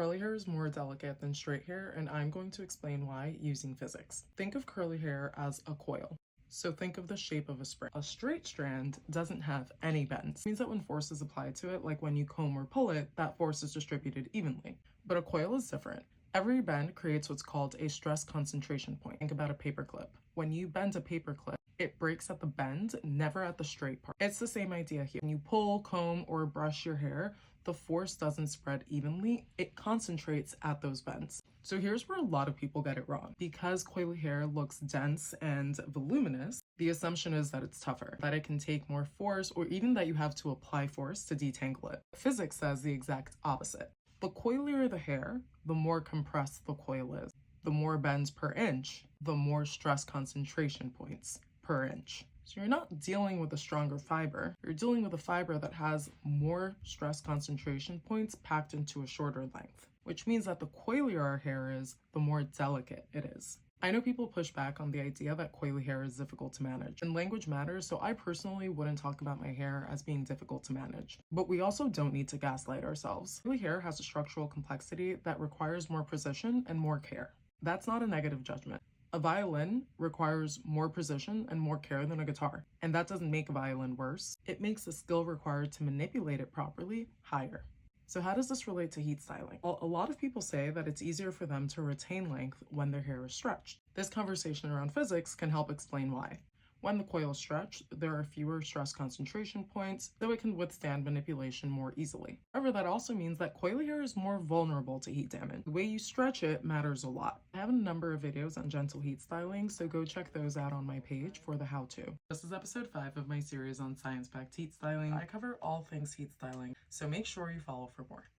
Curly hair is more delicate than straight hair, and I'm going to explain why using physics. Think of curly hair as a coil. So think of the shape of a spring. A straight strand doesn't have any bends. It means that when force is applied to it, like when you comb or pull it, that force is distributed evenly. But a coil is different. Every bend creates what's called a stress concentration point. Think about a paper clip. When you bend a paper clip, it breaks at the bend, never at the straight part. It's the same idea here. When you pull, comb, or brush your hair, the force doesn't spread evenly, it concentrates at those bends. So here's where a lot of people get it wrong. Because coily hair looks dense and voluminous, the assumption is that it's tougher, that it can take more force, or even that you have to apply force to detangle it. Physics says the exact opposite. The coilier the hair, the more compressed the coil is. The more bends per inch, the more stress concentration points per inch. So you're not dealing with a stronger fiber, you're dealing with a fiber that has more stress concentration points packed into a shorter length, which means that the coilier our hair is, the more delicate it is. I know people push back on the idea that coily hair is difficult to manage, and language matters, so I personally wouldn't talk about my hair as being difficult to manage. But we also don't need to gaslight ourselves. Coily hair has a structural complexity that requires more precision and more care. That's not a negative judgment. A violin requires more precision and more care than a guitar, and that doesn't make a violin worse. It makes the skill required to manipulate it properly higher. So how does this relate to heat styling? Well, a lot of people say that it's easier for them to retain length when their hair is stretched. This conversation around physics can help explain why. When the coil is stretched, there are fewer stress concentration points, so it can withstand manipulation more easily. However, that also means that coily hair is more vulnerable to heat damage. The way you stretch it matters a lot. I have a number of videos on gentle heat styling, so go check those out on my page for the how-to. This is episode 5 of my series on science-backed heat styling. I cover all things heat styling, so make sure you follow for more.